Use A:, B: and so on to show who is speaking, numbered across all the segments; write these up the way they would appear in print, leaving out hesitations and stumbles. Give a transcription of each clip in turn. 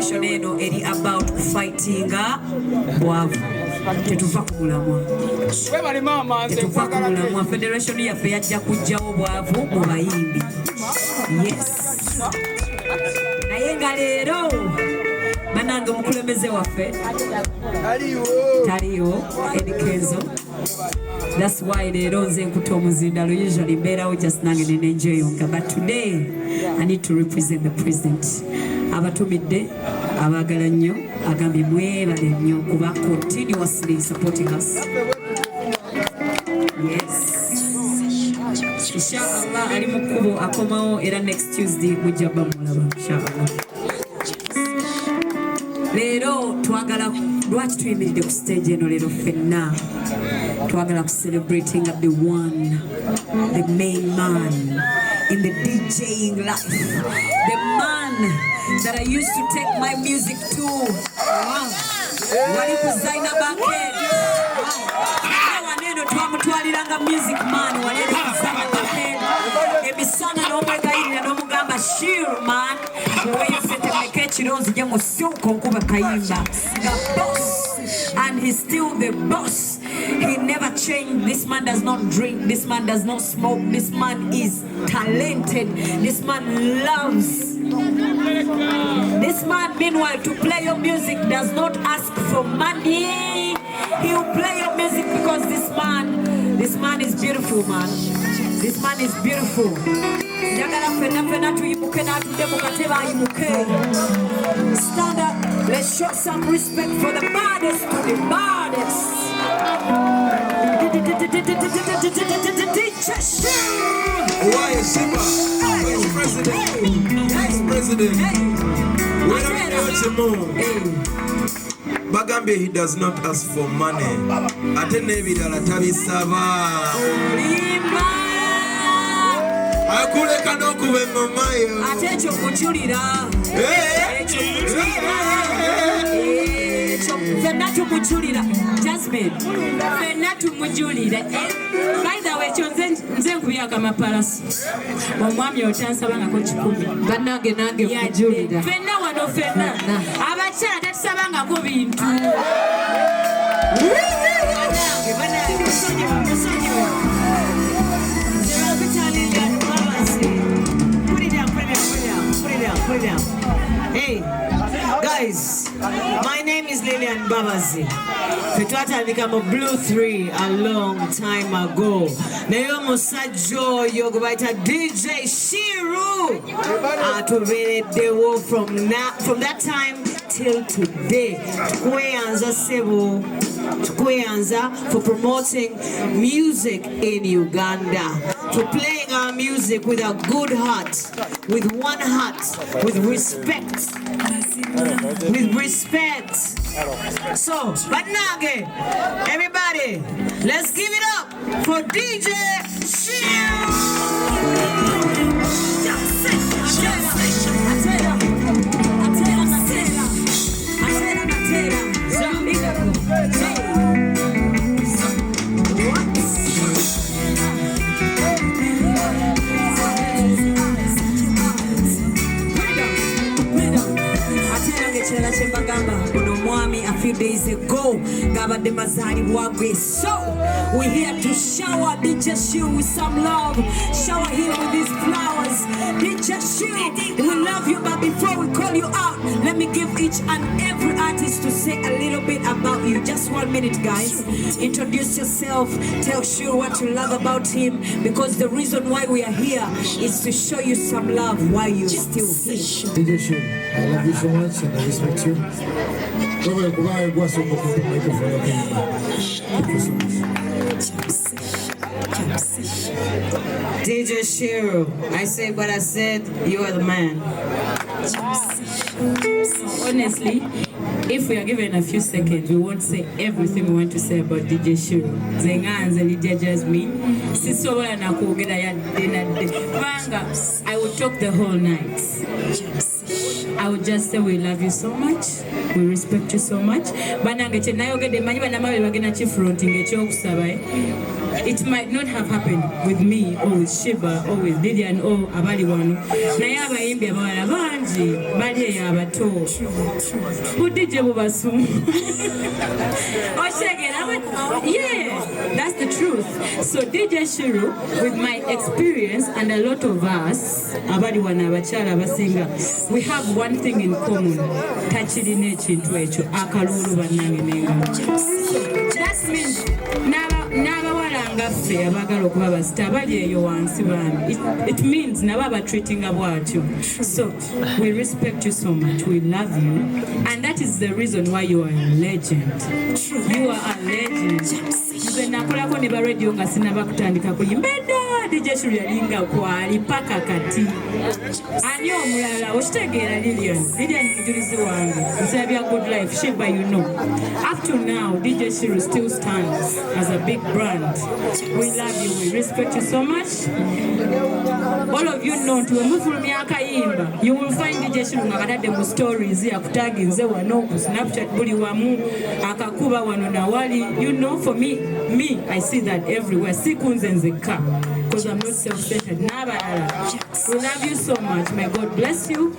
A: federation eno eri about fighting bwavu. Tetuva kugulamwa. Tetuva kugulamwa. Federation yaffe yajja kujjawo bwavu mu bayimbi. Yes. Naye nga leero banange omukulembeze waffe taliyo Edikezo. That's why leero nze nkuta omuzindalo usually mbeerawo just nange nenenjoyinga, but today I need to represent the president. Abatumidde abaagala nnyo agambye mwebale nnyo kuba continuously supporting us. Yes. Inshallah ali mu kkubo akomawo era next Tuesday mujja bamulaba inshallah. Leero twagala lwaki tuyimiridde ku stage eno leero ffenna twagala ku celebrating the one, the main man in the DJing life, the man that I used to take my music to. Wali kuzaina bucket. Hawa neno twamutwaliranga music man wali kuzaina bucket. Emisana n'omwegayirira n'omugamba Shiru man. Weyefetemeka ekironzi gye mu ssuuko nkuba kayimba. The boss. And he's still the boss. He never changed. This man does not drink. This man does not smoke. This man is talented. This man loves. This man, meanwhile, to play your music does not ask for money. He will play your music because this man is beautiful, man. This man is beautiful. Stand up. Let's show some respect for the baddest to the baddest. DJ Shiru.
B: Why Simba? Vice President. Vice President. When Bagambia, he does not ask for money. Atenebi dala tabisava. Akule kanoku we mamayo.
A: Atecho kuchulira. Fenatu mujulira. Jasmine. Fenatu mujulira. By the way, nze nkubyaga mapalasi. Omwami otansabanga ko 10.
C: Banange nange kujulira.
A: Fenna wano fenna. Abakyala tatusabanga ko bintu. Banange musonyiwe. Put it down. Hey, guys, my name is Lilian Babazi. Fetwata became a Blue 3 a long time ago. Nayomo Sajo Yogobaita DJ Shiru. From that time till today. Tukweyanza for promoting music in Uganda, for playing our music with a good heart, with one heart, with respect. So, Banage, everybody, let's give it up for DJ Shiru. A few days ago, so we're here to shower DJ Shiru with some love. Shower him with these flowers. DJ Shiru, we love you, but before we call you out, let me give each and every artist to say a little bit about you. Just 1 minute, guys. Introduce yourself. Tell Shiru what you love about him, because the reason why we are here is to show you some love while you're still here.
D: DJ Shiru, I love you so much and I respect you.
A: DJ Shiru, I said what I said, you are the man. Honestly, if we are given a few seconds, we won't say everything we want to say about DJ Shiru. Zenganze Lydia Jasmine, Sisola na kuogera ya dinade. I will talk the whole night. I would just say we love you so much, we respect you so much. Banange chenayo gede manyi bana mabe bagena chifronting ekyokusaba
C: it might not have happened with me or with Shiba or with Lillian or abali wano. Naye abayimbi abawala bangi bali eyo abato. Budije bubasumu. Yeah, that's the truth. So DJ Shiru, with my experience and a lot of us, abali wana abakyala basinga, we have one thing in common. Tachirine ekintu ekyo akalulu bannange nenga. That means n'abawala nga ffe abagala okuba basita bali eyo wansi bami. It means nabo abatreatinga bwatyo. So we respect you so much. We love you. And that is the reason why you are a legend. You are a legend. Nze nakolako ne ba radio nga sinaba kutandika kuyimba DJ Shiru yalinga kwali paka kati. Ani omulala okitegeera Lillian mujulizi wange. Nsabya good life. Shiba, you know. Up to now, DJ Shiru still stands as a big brand. We love you. We respect you so much. All of you know to mufulumya akayimba. You will find DJ Shiru ngakatadde mu stories yakutaginze wano ku Snapchat buli wamu akakuba wano na wali. You know, for me, I see that everywhere. Sikunze nzeka. Because I'm not self-centered. We love you so much. May God bless you.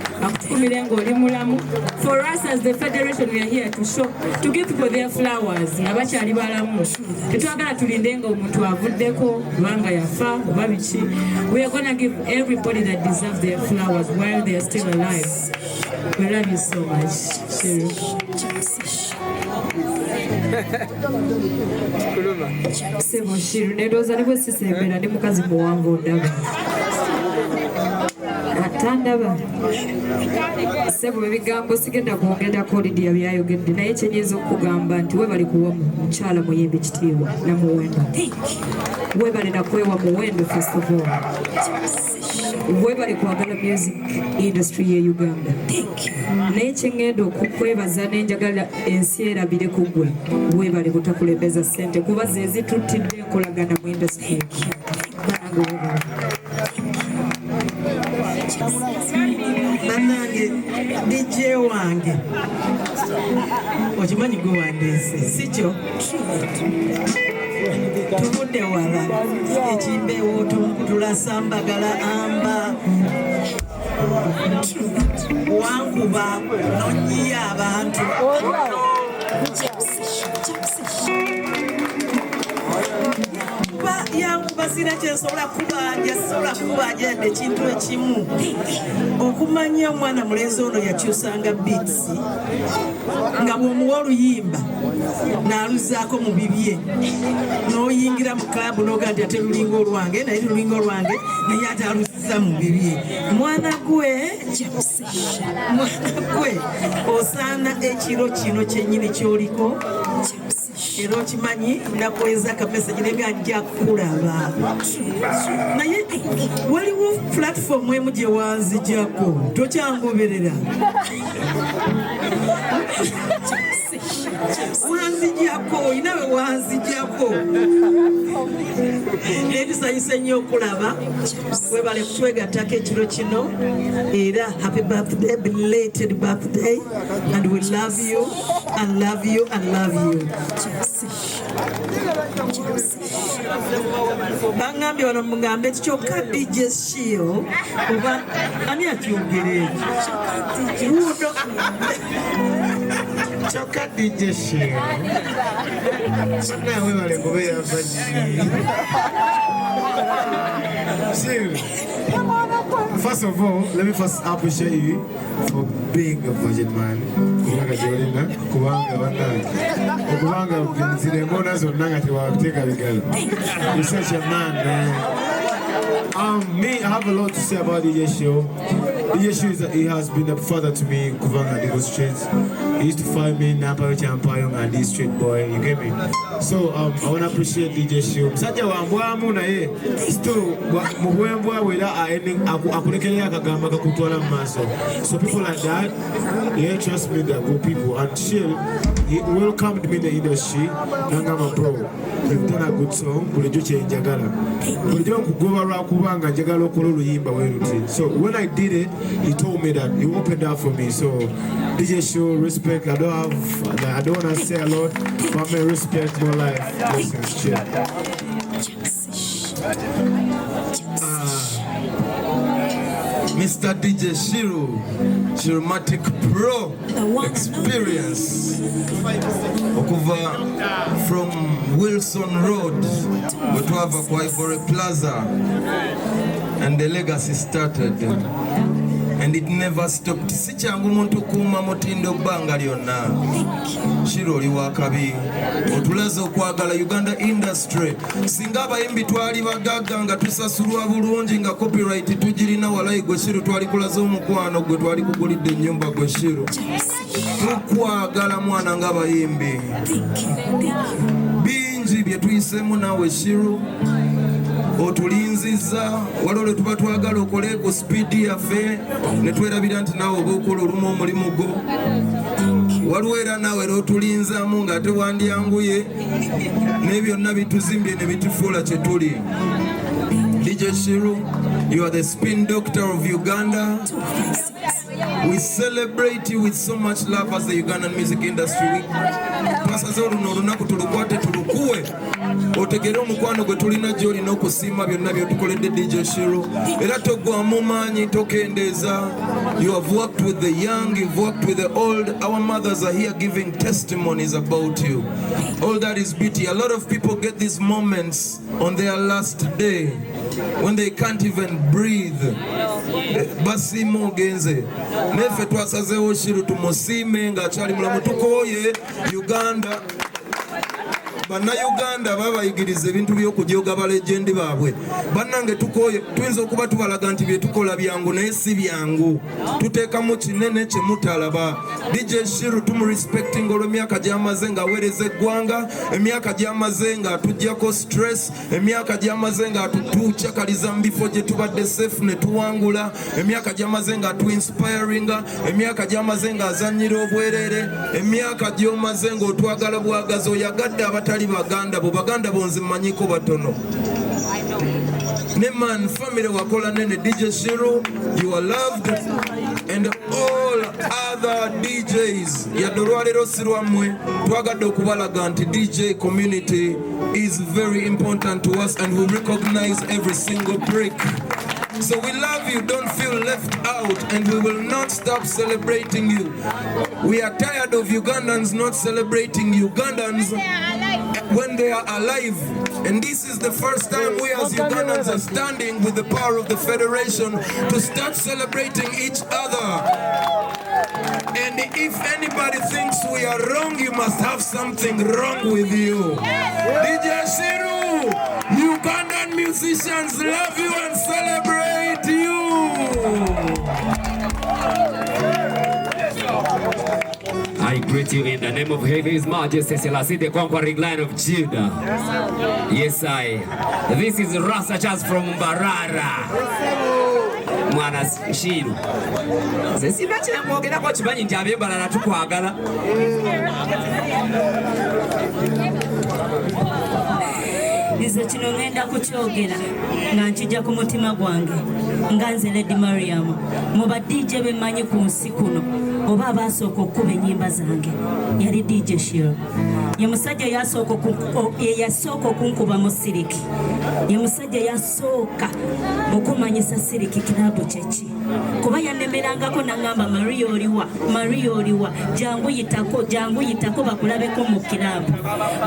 C: For us as the federation, we are here to show, to give people their flowers. We are going to give everybody that deserves their flowers while they are still alive. We love you so much.
A: Sebo Shiru nedoza nibwe sisembera ndi mukazi muwango ndaba atandaba sebo ebigambo sigenda kwogenda kolidi yabyayogedde naye kyenyiza okugamba nti webali kuwa mukyala muyimbi kitiibwa namuwendo webali nakwewa muwendo first of all webali kwagala music industry ye Uganda naye kyengenda okukwebaza nenjagala ensi erabire ku gwe webali butakulembeza ssente kuba ze zituttidde enkolagana mu industry
E: bannange DJ wange okimanyi gwe wandeese sikyo tuvudde wala ekimbeewo tulasambagala amba wankuba nonyiya abantu yankuba sina kyensobola kubanja yadde ekintu ekimu okumanya omwana mulenzi ono yakyusanga beats nga bw'omuwa oluyimba n'aluzaako mu bibye n'oyingira mu klabu n'oga nti ate lulinga olwange naye lulinga olwange naye ate aluziza mu bibye mwana gwe osaana ekiro kino kyennyini kyoliko era okimanyi nakweza akameseji nenga nja kulaba naye waliwo platform emu gye wanzijako tokyangoberera wanzijako inawe wanzijako ebisanyusa nnyo okulaba webale kutwegattako ekiro kino era happy birthday, belated birthday, and we love you and love you and love you. Bangambye wano mugambe kyokka DJ Shiru oba ani akyogere ekyo
D: kyokka DJ Shiru nawe bale kubeera Shiru. First of all, let me first appreciate you for being a virgin man. You're such a man. Me, I have a lot to say about DJ Shiru. DJ Shiru, he has been a father to me in Kuvanga, these streets. He used to find me in Nampayo Champayo and this street boy, you get me? So I want to appreciate DJ Shiru. Saja wambwa muna ye, still, mwembwa wela akulekelea kagamba kakutwala maso. So people like that, yeah, trust me, they're good people. And Shiru, he welcomed me in the industry. Nangama bro, we've done a good song. Bulijo change jagala. Bulijo kugoba kubanga jagala okolo luyimba weruti. So when I did it, he told me that he opened up for me. So DJ Shiru, respect. I don't want to say a lot, but I respect more life. Listen,
B: Mr. DJ Shiru, Shirumatic Pro Experience. Okuva from Wilson Road, Butwava kwa Ivory Plaza, and the legacy started. And it never stopped. Sichangu muntu kuma mutindo banga lyonna. Shiro oli wakabi. Otulaza okwagala Uganda industry. Singa abayimbi twali bagagga nga tusasulwa bulungi nga copyright tugirina walayi gwe Shiro twali kulaza omukwano gwe twali kugulidde ennyumba gwe Shiro. Tukwagala mwana nga abayimbi. Bingi bye tuyisemu naawe Shiro. Otulinziza waliwo tuba twagala okole ku speed yaffe ne twerabira nti naawe oba okola olumu omulimu gwo. Waliwo era naawe otulinzamu nga tewandyanguye n'ebyonna bituzimbye ne bitufuula kye tuli. DJ Shiru, you are the spin doctor of Uganda. We celebrate you with so much love as the Ugandan music industry. Twasaze oluno olunaku tulukwate tulukuwe otegere omukwano gwe tulina gy'oli n'okusiima byonna byetukoledde DJ Shiru. Era togwamu maanyi tokendeeza. You have worked with the young, you've worked with the old. Our mothers are here giving testimonies about you. All that is beauty. A lot of people get these moments on their last day when they can't even breathe. Basiima ogenze. Neffe twasazeewo Shiru tumusiime ng'akyali mulamu. Tukooye Uganda. Bannayuganda babayigiriza ebintu by'okujooga balegendi baabwe. Bannange tukooye tuyinza okuba tubalaga nti bye tukola byangu naye si byangu. Tuteekamu kinene kye mutalaba. DJ Shiru tumurespecting olw'emyaka gy'amaze ng'aweereza eggwanga, emyaka gy'amaze ng'atuggyako stress, emyaka gy'amaze ng'atukyakaliza mu bifo gye tubadde safe ne tuwangula, emyaka gy'amaze ng'atu-inspiringa, emyaka gy'amaze ng'azannyira obwereere, emyaka gy'omaze ng'otwagala bwagazi oyagadde abatali Baganda bo Baganda bonzi manyiko batono. Neman family wakola nene DJ Shiru, you are loved, and all other DJs yadolwalero sirwamwe twagadde okubalaga nti DJ community is very important to us and we recognize every single brick. So we love you, don't feel left out, and we will not stop celebrating you. We are tired of Ugandans not celebrating Ugandans when they are alive. And this is the first time we as Ugandans are standing with the power of the Federation to start celebrating each other. And if anybody thinks we are wrong, you must have something wrong with you. DJ Shiru, Ugandan musicians love you and celebrate you.
F: I greet you in the name of His Majesty Selassie, the conquering Lion of Judah. Yes, This is Rasta Jazz from Barara. Mwana Shiru. Sesina kina mwogera kwa chibanyi nti abyembalala tukwagala.
C: Nze kino ngenda kukyogera nga nkijja ku mutima gwange nga nze Lady Mariam mu ba DJ bemanyi ku nsi kuno oba abasooka okuba ennyimba zange yali DJ Shiru. Ye musajja yasooka okunkuba mu siriki. Ye musajja yasooka okumanyisa siriki kirabu kyeki. Kuba yannemerangako nangamba Maria oliwa jangu yitako bakulabeko mu kirabu.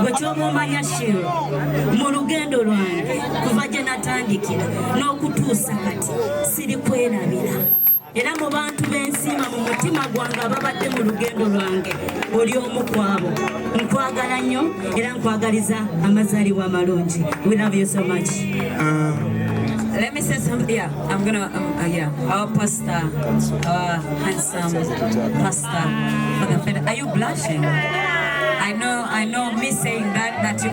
C: Gwe kyoba omanya Shiru mu lugendo lwange kuva gye natandikira n'okutuusa kati siri kwerabira. Era mu bantu b'ensiima mu mutima gwange ababadde mu lugendo lwange oli omu kwabo. Nkwagala nnyo era nkwagaliza amazaalibwa amalungi. We love you so much.
A: Let me say something. Yeah, I'm gonna. Our pastor, our handsome pastor for the Fed. Are you blushing? I know. Me saying that you.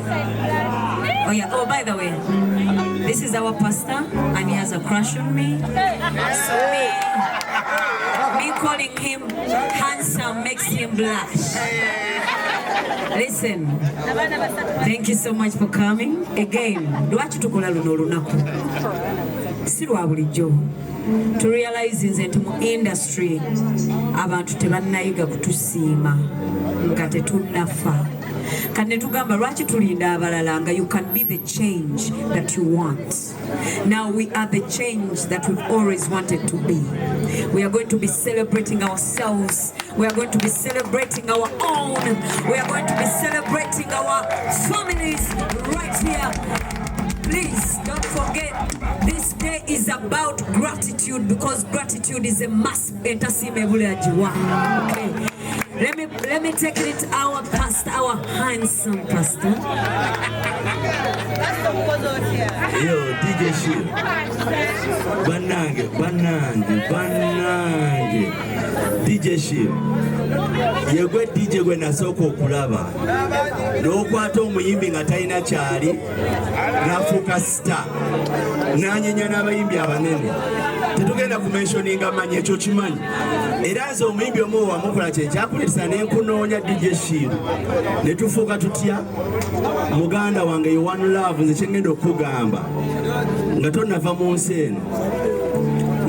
A: Oh yeah. Oh, by the way, this is our pastor, and he has a crush on me. So me calling him handsome makes him blush. Listen, thank you so much for coming again. Lwaki tukola luno olunaku si lwa bulijjo to realize nti mu industry abantu tebannayiga kutusiima nga tetunnafa. Kane tugamba lwaki tulinda abalala nga you can be the change that you want. Now we are the change that we've always wanted to be. We are going to be celebrating ourselves. We are going to be celebrating our own. We are going to be celebrating our families right here. Please don't forget, this day is about gratitude because gratitude is a must. Okay. Let me take it to our pastor, our handsome pastor.
G: Yo, DJ Shiru. Banange. DJ Shiru. Yegwe DJ gwe nasooka okulaba. N'okwata omuyimbi nga talina kyali. N'afuuka star. N'anyenya n'abayimbi abanene. Tetugenda kumentioninga manyi ekyo kimanyi. Era nze omuyimbi omu wamukola kye kyakuleetesa ne nkunoonya DJ Shiru. Ne tufuuka tutya? Muganda wange ye One Love nze kye ngenda okugamba. Nga tonnava mu nsi eno.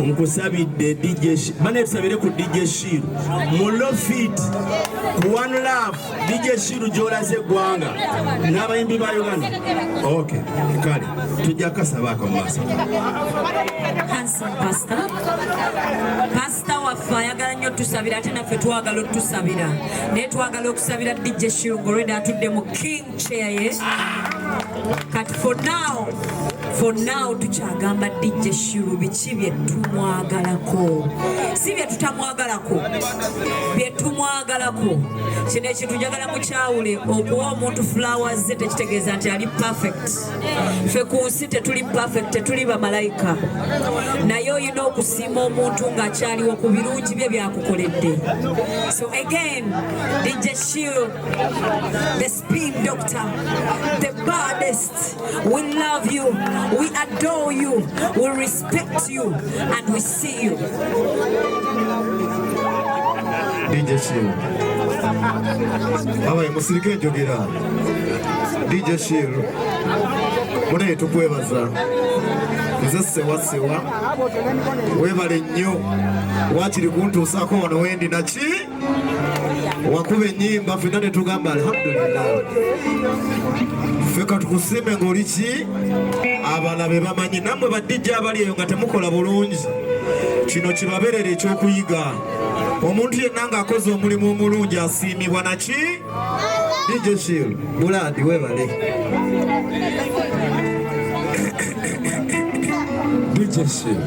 G: Nkusabidde DJ Shiru. Bane tusabire ku DJ Shiru. Mu Lofit ku One Love DJ Shiru gy'olaze eggwanga. N'abayimbi ba Uganda. Okay. Kale tujja kasabaako maaso.
A: Handsome pastor. Pastor waffe ayagala nnyo tusabira ate naffe twagala otusabira. Naye twagala okusabira DJ Shiru ng'olwedde atudde mu king chair ye. Kati for now tukyagamba DJ Shiru biki bye tumwagalako. Si bye tutamwagalako. Bye tumwagalako. Kino ekintu njagala mukyawule okuwa omuntu flowers ze tekitegeeza nti ali perfect. Ffe ku nsi tetuli perfect, tetuli bamalayika. Naye olina okusiima omuntu ng'akyaliwo ku birungi bye byakukoledde. So again, DJ Shiru, the spin doctor, the baddest, we love you, we adore you, we respect you, and we see you.
D: DJ Shiru. Abaye musirike njogera. DJ Shiru. Mune tukwebaza. Nze sewa. Webale nnyo. Wakiri kuntuusaako wano wendi naki? Wakuba ennyimba ffenna ne tugamba alhamdulillah. Ffe katukusime ng'oli ki? Abalabe bamanyi nammwe badijja abali eyo nga temukola bulungi. Kino kibabeerera ekyokuyiga. Omuntu yenna ng'akoze omulimu omulungi asiimibwa naki? DJ Shiru, Bulandi webale.
H: DJ Shiru,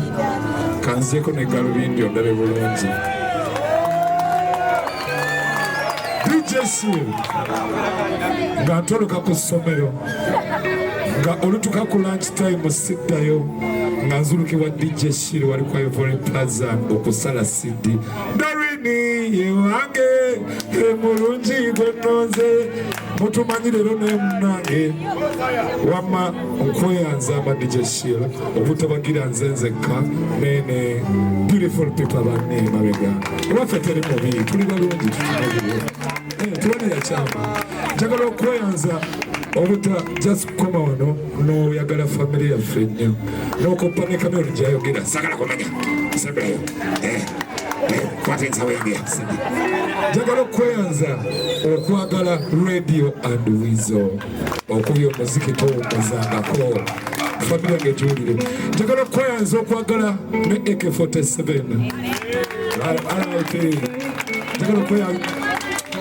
H: kanzeeko ne galubindi ondabe bulungi. DJ Shiru, nga ntoloka ku ssomero, nga olutuka ku lunch time siddayo, nga nzulukibwa DJ Shiru wali kwa Evole Plaza okusala CD. Darini yewange emulungi gwe nnoze mutumanyi leero ne munnange wamma nkweyanza ama DJ Shiru obutabagira nze nzekka nene beautiful people banne mabega waffe teri mubi tuli balungi tuwalira kyama njagala okweyanza obuta just kukoma wano n'oyagala famire yaffe nnyo n'okoppa ne kamera gyayogera sagala kumanya sabirayo kwata ensawo yange njagala okweyanza okwagala radio and wizo okubya omuziki towumuzangako famire yange gyolire njagala okweyanza okwagala ne AK47 njagala okweyanza.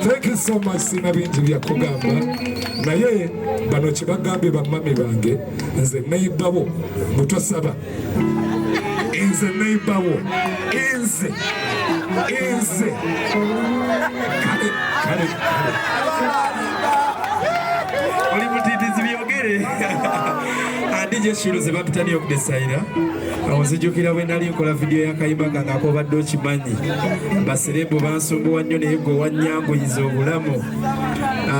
H: Thank you so much sina bingi byakugamba naye bano kibagambye bamami bange nze neighbabo mutosaba nze neighbabo nze kale oli mutitizi byogere DJ Shiru ze bapitani okudesayira awazijukira bwe nali nkola video y'akayimba kange akobadde okimanyi baserebo bansumbuwa nnyo naye gwe wannyanguyiza obulamu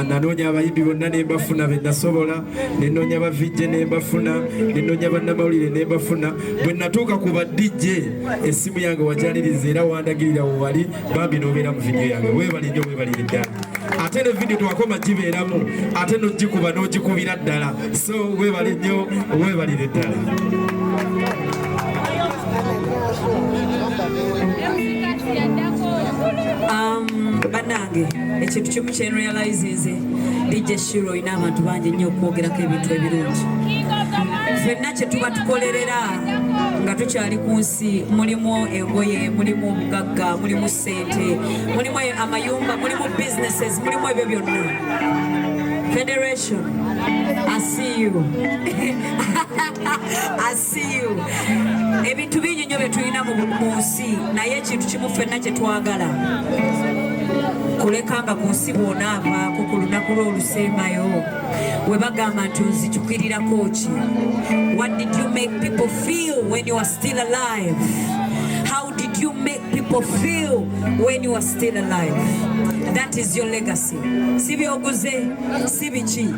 H: nanoonya abayimbi bonna ne mbafuna be nasobola ne nnoonya bavijje ne mbafuna ne nnoonya bannamawulire ne mbafuna bwe natuuka ku ba DJ essimu yange wajaniriza era wandagirira we wali bambi n'obeera mu video yange weebali nnyo weebalire ddala ate ne video twakoma gibeeramu ate n'ogikuba n'ogikubira ddala so weebale nnyo weebalire ddala.
A: Banange ekintu kimu kye realize DJ Shiru ina abantu bangi nnyo okwogerako ebintu ebirungi. Ffenna kye tuba tukolerera nga tukyali ku nsi mulimu engoye, mulimu obugagga, mulimu ssente, mulimu amayumba, mulimu businesses, mulimu ebyo byonna. Federation, I see you. I see you. Ebintu bingi nnyo bye tulina mu nsi naye ekintu kimu ffenna kye twagala kulekanga ku nsi bw'onaavaako ku lunaku lw'olusembayo we bagamba nti onzijukirira Kookie. What did you make people feel when you are still alive? How did you make people feel when you are still alive? That is your legacy. Si byoguze, si biki,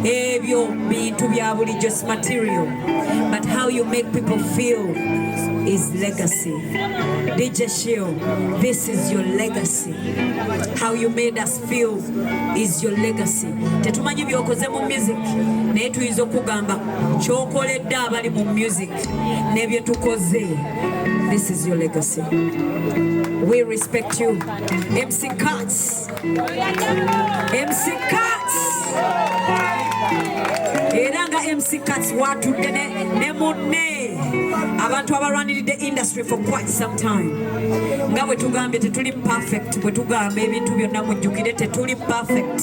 A: ebyo bintu bya bulijjo material. But how you make people feel is legacy. DJ Shiru, this is your legacy. How you made us feel is your legacy. Tetumanyi byokoze mu music, naye tuyinza okugamba kyokoledde abali mu music n'ebyo tukoze. This is your legacy. We respect you. MC Cuts. MC Cuts. Era nga MC Cuts watudde ne munne abantu abalwaniridde industry for quite some time. Nga bwe tugambye tetuli perfect, bwe tugamba ebintu byonna mujjukire tetuli perfect,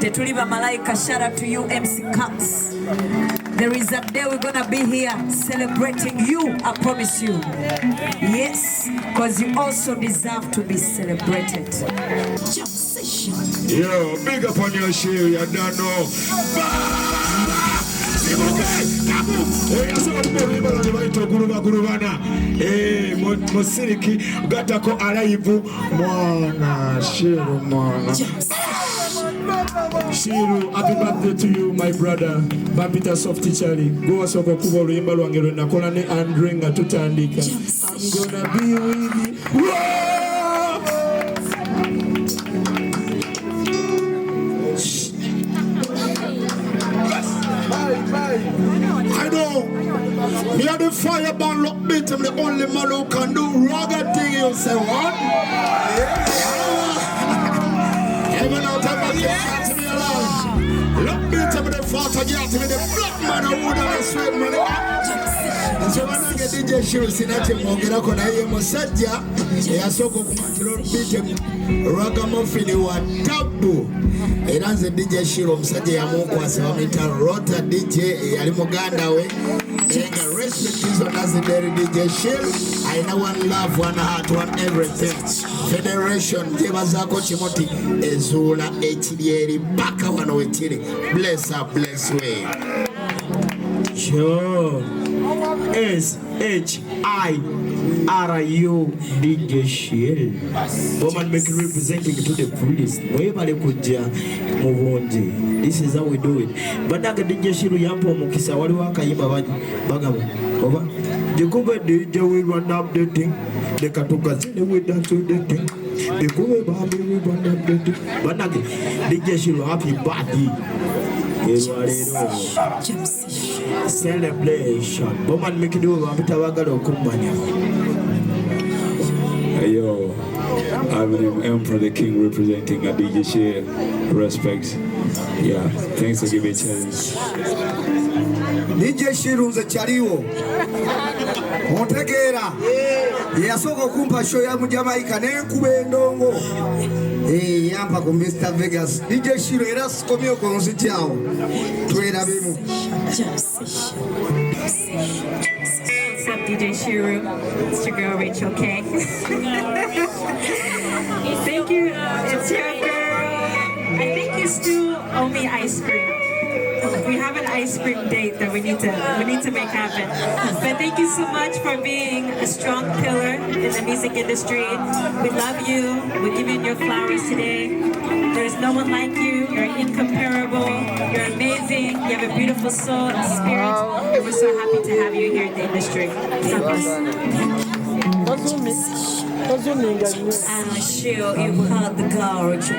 A: tetuli bamalayika. Shout out to you MC Cuts. There is a day we're gonna be here celebrating you, I promise you. Yes, because you also deserve to be celebrated.
H: Yo, big up on your show, you don't know. Musiriki gatako alive mwana Shiru mwana. Shiru, happy birthday to you, my brother. Bambita Softy Charlie. Go asoko kuba oluyimba lwange lwe nakola ne Andre nga tutandika. I'm gonna be with you. I know. Me are the fireborn lock beat. I'm the only man who can do rugged thing. You say what? Even out of my can't be alone. Lock beat. I'm the father. I'm the black man who would have sweat money. So when I get DJ Shiru sinate mwongera kona yeye musajja eyasoko kumatiro beat ragamuffin wa tabu. Era nze DJ Shiru omusajja yamukwasa bamuyita Rota DJ yali muganda we. Enga respect is on as the DJ Shiru. Aina one love, one heart, one everything. Federation jebazaako kimoti ezuula ekiri baka wano wekiri. Bless her, bless way.
D: Sure. SHIRU DJ Shiru. Woman make representing to the fullest. Mwebale kujja mubungi. This is how we do it. Badaga DJ Shiru yampo mukisa wali wakayimba bagabo. Oba. Jekube DJ we run up the thing. The katuka zile we dance to the thing. Jekube baby we run up the thing. Badaga DJ Shiru happy birthday. Celebration. Woman make it do Obutabatega Kibattu.
I: Yo, I believe Mpako the King representing a DJ Shiru. Respect. Yeah, thanks for giving a challenge.
B: DJ Shiru nze kyaliwo ontegeera yasooka okumpa show ya Mujamaika n'enkuba endongo yampa ku Mr. Vegas. DJ Shiru era sikomye ku nzikyawo twerabemu.
C: What's up, DJ Shiru? It's your girl Rachel K. Thank you. It's your girl. I think you still owe me ice cream. We have an ice cream date that we need to make happen. But thank you so much for being a strong pillar in the music industry. We love you. We're giving you your flowers today. There's no one like you. You're incomparable. You're amazing. You have a beautiful soul and spirit. And we're so happy to have you here in the industry. God bless.
A: Shiru, you heard the girl, you can.